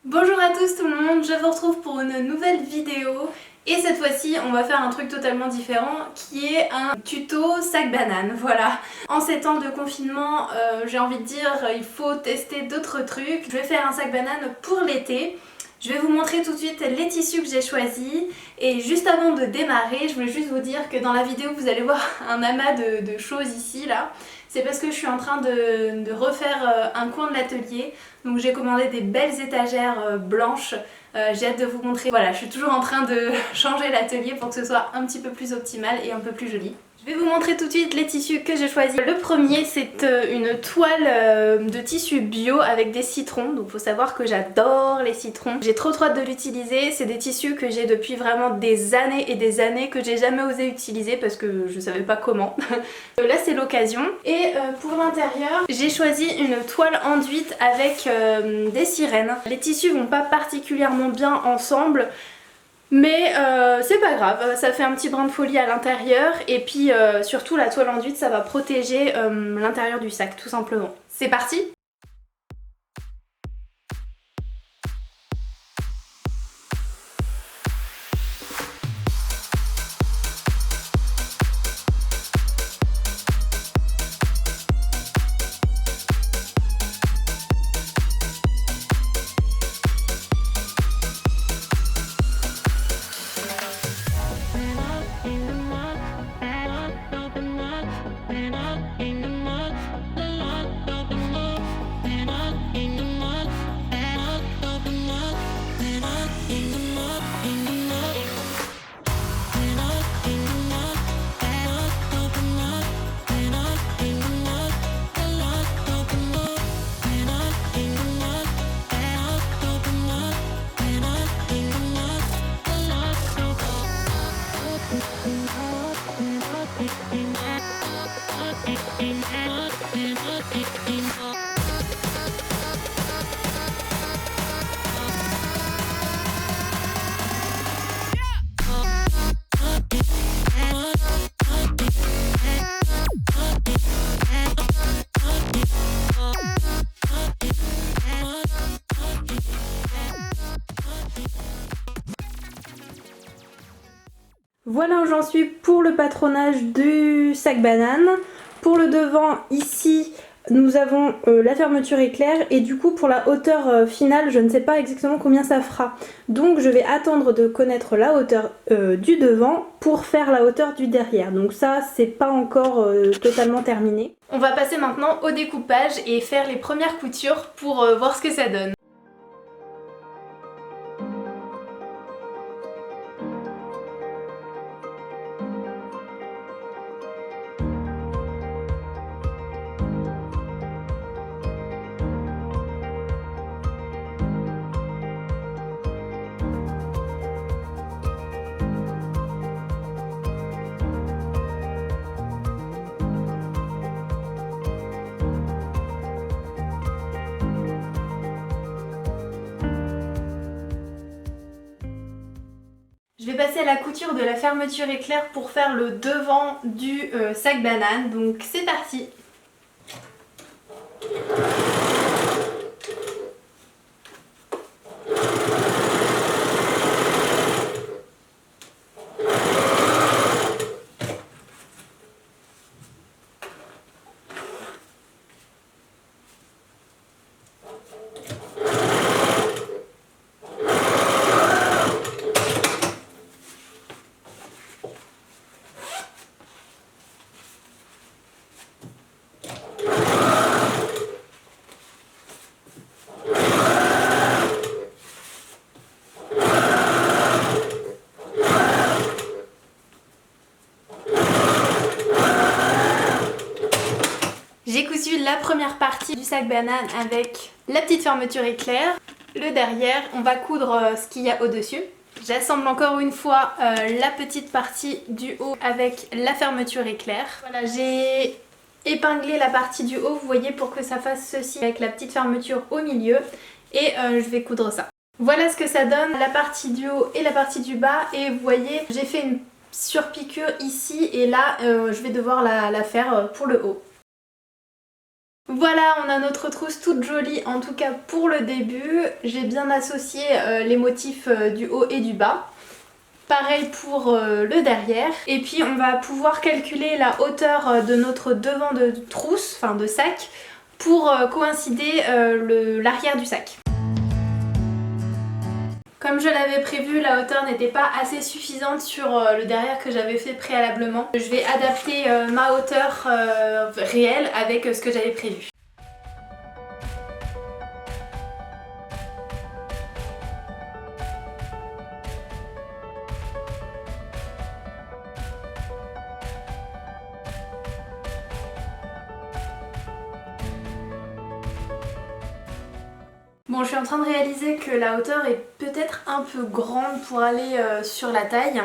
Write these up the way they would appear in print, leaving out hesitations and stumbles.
Bonjour à tous tout le monde, je vous retrouve pour une nouvelle vidéo et cette fois-ci on va faire un truc totalement différent qui est un tuto sac banane, voilà. En ces temps de confinement, j'ai envie de dire, il faut tester d'autres trucs. Je vais faire un sac banane pour l'été. Je vais vous montrer tout de suite les tissus que j'ai choisis et juste avant de démarrer, je voulais juste vous dire que dans la vidéo vous allez voir un amas de choses ici là. C'est parce que je suis en train de refaire un coin de l'atelier, donc j'ai commandé des belles étagères blanches. J'ai hâte de vous montrer. Voilà, je suis toujours en train de changer l'atelier pour que ce soit un petit peu plus optimal et un peu plus joli. Je vais vous montrer tout de suite les tissus que j'ai choisis. Le premier c'est une toile de tissu bio avec des citrons, donc faut savoir que j'adore les citrons. J'ai trop hâte de l'utiliser, c'est des tissus que j'ai depuis vraiment des années et des années que j'ai jamais osé utiliser parce que je savais pas comment. Là c'est l'occasion. Et pour l'intérieur j'ai choisi une toile enduite avec des sirènes. Les tissus vont pas particulièrement bien ensemble, mais c'est pas grave, ça fait un petit brin de folie à l'intérieur et puis surtout la toile enduite ça va protéger l'intérieur du sac tout simplement. C'est parti! Voilà où j'en suis pour le patronage du sac banane. Pour le devant, ici, nous avons la fermeture éclair et du coup pour la hauteur finale, je ne sais pas exactement combien ça fera. Donc je vais attendre de connaître la hauteur du devant pour faire la hauteur du derrière. Donc ça, c'est pas encore totalement terminé. On va passer maintenant au découpage et faire les premières coutures pour voir ce que ça donne. Je vais passer à la couture de la fermeture éclair pour faire le devant du sac banane, donc c'est parti! J'ai cousu la première partie du sac banane avec la petite fermeture éclair. Le derrière, on va coudre ce qu'il y a au-dessus. J'assemble encore une fois la petite partie du haut avec la fermeture éclair. Voilà, j'ai épinglé la partie du haut, vous voyez, pour que ça fasse ceci avec la petite fermeture au milieu. Et je vais coudre ça. Voilà ce que ça donne, la partie du haut et la partie du bas. Et vous voyez, j'ai fait une surpiqûre ici et là, je vais devoir la faire pour le haut. Voilà, on a notre trousse toute jolie, en tout cas pour le début. J'ai bien associé les motifs du haut et du bas. Pareil pour le derrière. Et puis on va pouvoir calculer la hauteur de notre devant de trousse, enfin de sac, pour coïncider l'arrière du sac. Comme je l'avais prévu, la hauteur n'était pas assez suffisante sur le derrière que j'avais fait préalablement. Je vais adapter ma hauteur réelle avec ce que j'avais prévu. Bon, je suis en train de réaliser que la hauteur est peut-être un peu grande pour aller sur la taille.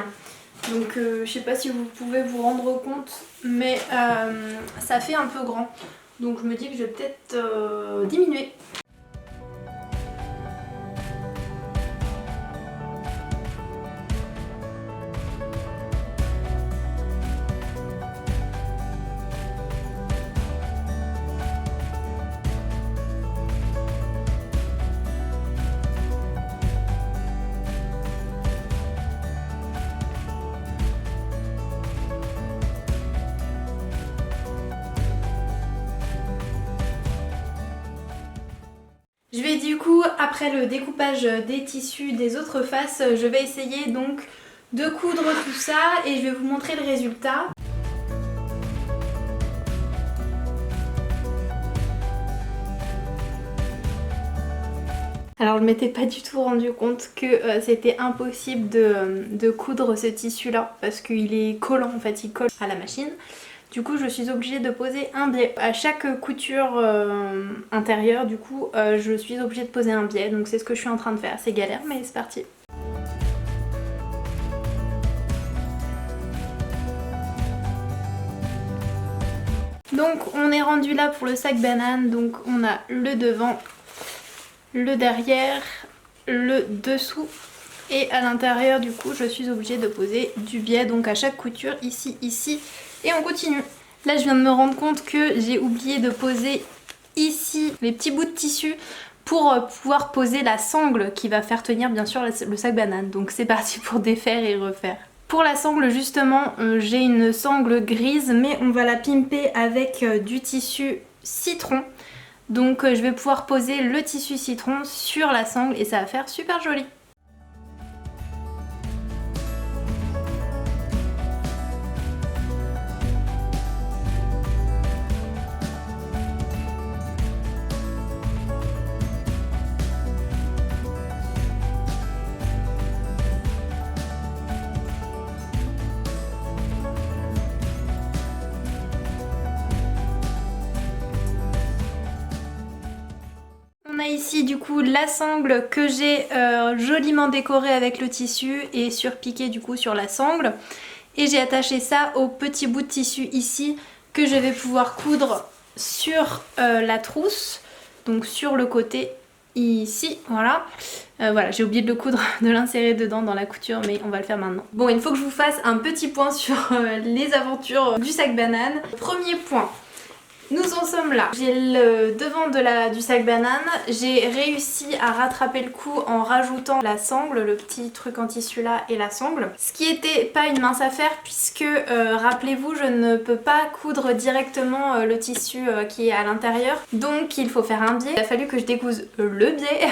Donc je sais pas si vous pouvez vous rendre compte, mais ça fait un peu grand. Donc je me dis que je vais peut-être diminuer. Je vais du coup, après le découpage des tissus des autres faces, je vais essayer donc de coudre tout ça et je vais vous montrer le résultat. Alors je m'étais pas du tout rendu compte que c'était impossible de coudre ce tissu là parce qu'il est collant en fait, il colle à la machine. Du coup je suis obligée de poser un biais. À chaque couture intérieure du coup je suis obligée de poser un biais, donc c'est ce que je suis en train de faire. C'est galère mais c'est parti. Donc on est rendu là pour le sac banane, donc on a le devant, le derrière, le dessous et à l'intérieur du coup je suis obligée de poser du biais donc à chaque couture ici, ici et on continue. Là je viens de me rendre compte que j'ai oublié de poser ici les petits bouts de tissu pour pouvoir poser la sangle qui va faire tenir bien sûr le sac banane. Donc c'est parti pour défaire et refaire. Pour la sangle justement j'ai une sangle grise mais on va la pimper avec du tissu citron. Donc je vais pouvoir poser le tissu citron sur la sangle et ça va faire super joli. On a ici du coup la sangle que j'ai joliment décorée avec le tissu et surpiquée du coup sur la sangle. Et j'ai attaché ça au petit bout de tissu ici que je vais pouvoir coudre sur la trousse. Donc sur le côté ici, voilà. Voilà, j'ai oublié de le coudre, de l'insérer dedans dans la couture, mais on va le faire maintenant. Bon, il faut que je vous fasse un petit point sur les aventures du sac banane. Premier point. Nous en sommes là. J'ai le devant du sac banane. J'ai réussi à rattraper le coup en rajoutant la sangle, le petit truc en tissu là et la sangle. Ce qui était pas une mince affaire puisque rappelez-vous je ne peux pas coudre directement le tissu qui est à l'intérieur. Donc il faut faire un biais. Il a fallu que je découse le biais,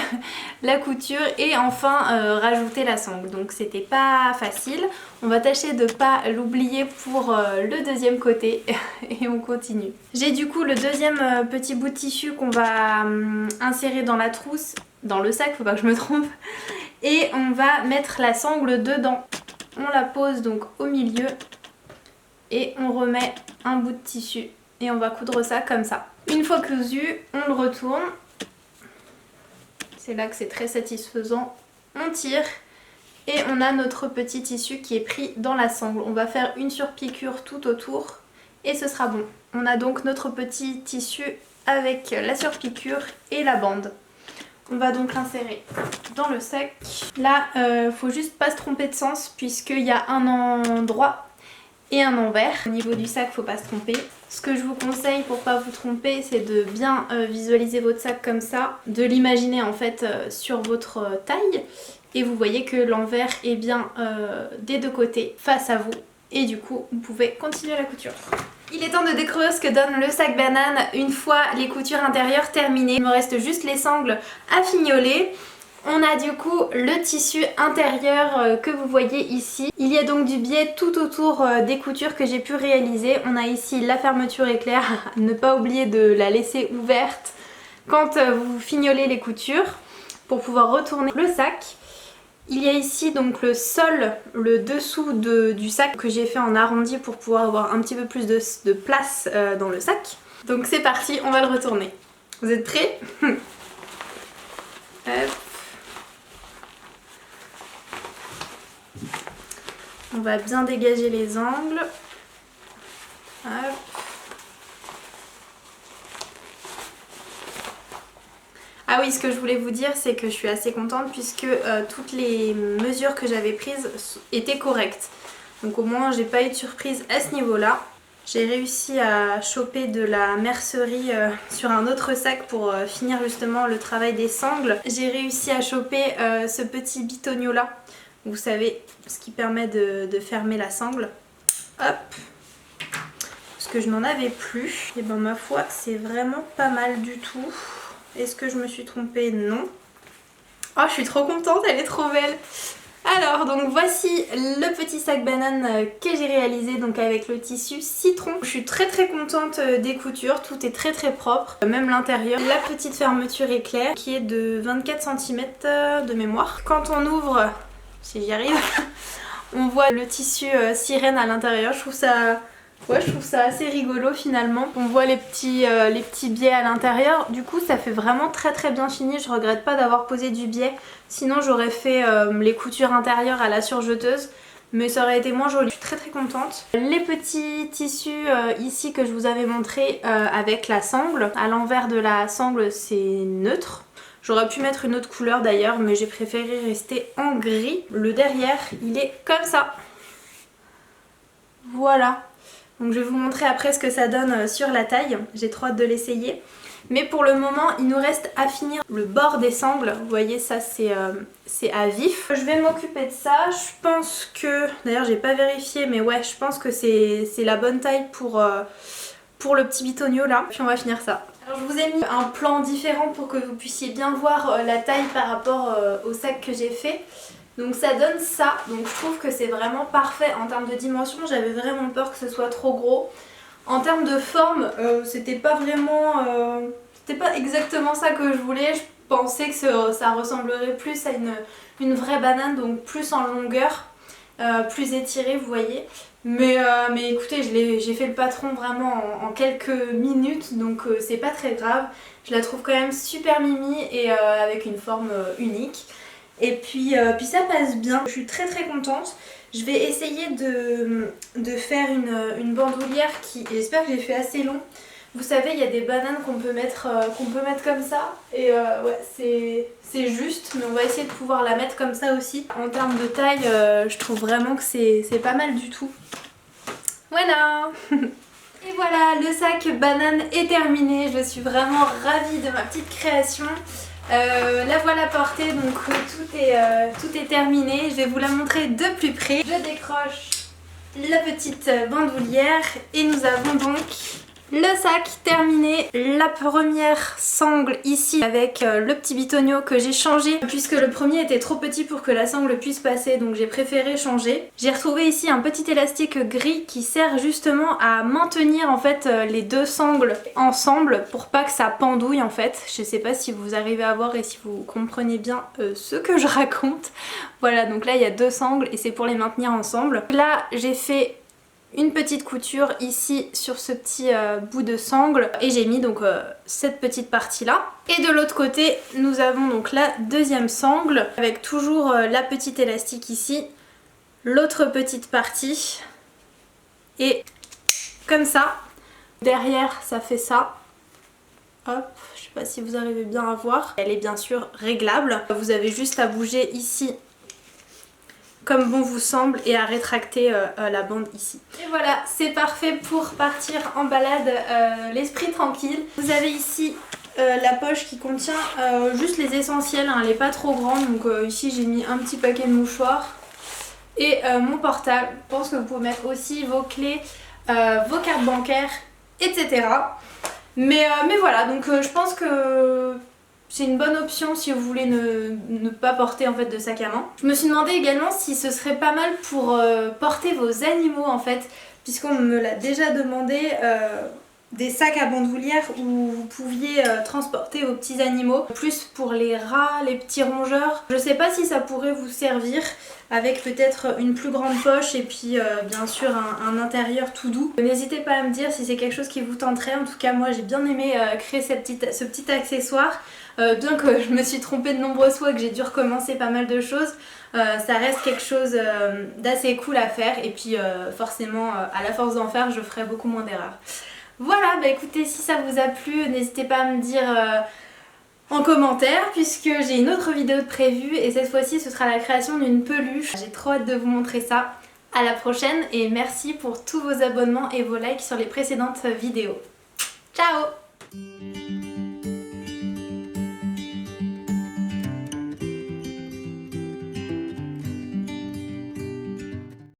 la couture et enfin rajouter la sangle. Donc c'était pas facile. On va tâcher de pas l'oublier pour le deuxième côté et on continue. J'ai du coup le deuxième petit bout de tissu qu'on va insérer dans la trousse, dans le sac, faut pas que je me trompe, et on va mettre la sangle dedans. On la pose donc au milieu et on remet un bout de tissu et on va coudre ça comme ça. Une fois cousu, on le retourne. C'est là que c'est très satisfaisant. On tire. Et on a notre petit tissu qui est pris dans la sangle. On va faire une surpiqûre tout autour et ce sera bon. On a donc notre petit tissu avec la surpiqûre et la bande. On va donc l'insérer dans le sac. Là, faut juste pas se tromper de sens puisqu'il y a un endroit et un envers. Au niveau du sac, faut pas se tromper. Ce que je vous conseille pour pas vous tromper, c'est de bien visualiser votre sac comme ça, de l'imaginer en fait sur votre taille, et vous voyez que l'envers est bien des deux côtés face à vous, et du coup vous pouvez continuer la couture. Il est temps de découvrir ce que donne le sac banane une fois les coutures intérieures terminées. Il me reste juste les sangles à fignoler. On a du coup le tissu intérieur que vous voyez ici. Il y a donc du biais tout autour des coutures que j'ai pu réaliser. On a ici la fermeture éclair, ne pas oublier de la laisser ouverte quand vous fignolez les coutures pour pouvoir retourner le sac. Il y a ici donc le sol, le dessous du sac que j'ai fait en arrondi pour pouvoir avoir un petit peu plus de place dans le sac. Donc c'est parti, on va le retourner. Vous êtes prêts? Hop. On va bien dégager les angles. Hop. Ah oui, ce que je voulais vous dire, c'est que je suis assez contente puisque toutes les mesures que j'avais prises étaient correctes. Donc au moins, j'ai pas eu de surprise à ce niveau-là. J'ai réussi à choper de la mercerie sur un autre sac pour finir justement le travail des sangles. J'ai réussi à choper ce petit bitonio là. Vous savez, ce qui permet de fermer la sangle. Hop. Parce que je n'en avais plus. Et ben ma foi, c'est vraiment pas mal du tout. Est-ce que je me suis trompée? Non. Oh, je suis trop contente, elle est trop belle. Alors, donc voici le petit sac banane que j'ai réalisé donc avec le tissu citron. Je suis très contente des coutures, tout est très propre, même l'intérieur. La petite fermeture éclair qui est de 24 cm de mémoire. Quand on ouvre, si j'y arrive, on voit le tissu sirène à l'intérieur. Je trouve ça assez rigolo finalement. On voit les petits biais à l'intérieur. Du coup ça fait vraiment très bien fini. Je regrette pas d'avoir posé du biais. Sinon j'aurais fait les coutures intérieures à la surjeteuse. Mais ça aurait été moins joli. Je suis très contente. Les petits tissus ici que je vous avais montré avec la sangle. À l'envers de la sangle c'est neutre. J'aurais pu mettre une autre couleur d'ailleurs, mais j'ai préféré rester en gris. Le derrière il est comme ça. Voilà. Donc je vais vous montrer après ce que ça donne sur la taille, j'ai trop hâte de l'essayer. Mais pour le moment il nous reste à finir le bord des sangles, vous voyez ça c'est à vif. Je vais m'occuper de ça, je pense que, d'ailleurs j'ai pas vérifié mais ouais je pense que c'est la bonne taille pour le petit bitonio là. Puis on va finir ça. Alors je vous ai mis un plan différent pour que vous puissiez bien voir la taille par rapport au sac que j'ai fait. Donc ça donne ça, donc je trouve que c'est vraiment parfait en termes de dimension. J'avais vraiment peur que ce soit trop gros. En termes de forme, c'était pas vraiment, c'était pas exactement ça que je voulais. Je pensais que ça ressemblerait plus à une vraie banane, donc plus en longueur, plus étirée vous voyez. Mais écoutez, j'ai fait le patron vraiment en quelques minutes, donc c'est pas très grave. Je la trouve quand même super mimi et avec une forme unique. Et puis ça passe bien, je suis très contente. Je vais essayer de faire une bandoulière qui, j'espère que j'ai fait assez long. Vous savez, il y a des bananes qu'on peut mettre comme ça. Et ouais, c'est juste, mais on va essayer de pouvoir la mettre comme ça aussi. En termes de taille, je trouve vraiment que c'est pas mal du tout. Voilà. Et voilà, le sac banane est terminé. Je suis vraiment ravie de ma petite création. La voilà portée, donc tout est terminé. Je vais vous la montrer de plus près. Je décroche la petite bandoulière et nous avons donc le sac terminé. La première sangle ici avec le petit bitonio que j'ai changé puisque le premier était trop petit pour que la sangle puisse passer, donc j'ai préféré changer. J'ai retrouvé ici un petit élastique gris qui sert justement à maintenir en fait les deux sangles ensemble pour pas que ça pendouille en fait. Je sais pas si vous arrivez à voir et si vous comprenez bien ce que je raconte. Voilà, donc là il y a deux sangles et c'est pour les maintenir ensemble. Là j'ai fait une petite couture ici sur ce petit bout de sangle et j'ai mis donc cette petite partie là. Et de l'autre côté nous avons donc la deuxième sangle avec toujours la petite élastique ici, l'autre petite partie et comme ça. Derrière ça fait ça. Hop, je sais pas si vous arrivez bien à voir. Elle est bien sûr réglable. Vous avez juste à bouger ici comme bon vous semble et à rétracter la bande ici. Et voilà, c'est parfait pour partir en balade l'esprit tranquille. Vous avez ici la poche qui contient juste les essentiels, hein, elle n'est pas trop grande, donc ici j'ai mis un petit paquet de mouchoirs et mon portable. Je pense que vous pouvez mettre aussi vos clés, vos cartes bancaires, etc. Mais voilà, donc je pense que c'est une bonne option si vous voulez ne pas porter en fait de sac à main. Je me suis demandé également si ce serait pas mal pour porter vos animaux en fait, puisqu'on me l'a déjà demandé, des sacs à bandoulière où vous pouviez transporter vos petits animaux, plus pour les rats, les petits rongeurs. Je sais pas si ça pourrait vous servir, avec peut-être une plus grande poche et puis bien sûr un intérieur tout doux. N'hésitez pas à me dire si c'est quelque chose qui vous tenterait. En tout cas moi j'ai bien aimé créer ce petit accessoire. Bien que je me suis trompée de nombreuses fois et que j'ai dû recommencer pas mal de choses, ça reste quelque chose d'assez cool à faire et puis forcément à la force d'en faire je ferai beaucoup moins d'erreurs. Voilà, bah écoutez, si ça vous a plu, n'hésitez pas à me dire en commentaire, puisque j'ai une autre vidéo de prévue et cette fois-ci ce sera la création d'une peluche. J'ai trop hâte de vous montrer ça. À la prochaine et merci pour tous vos abonnements et vos likes sur les précédentes vidéos. Ciao!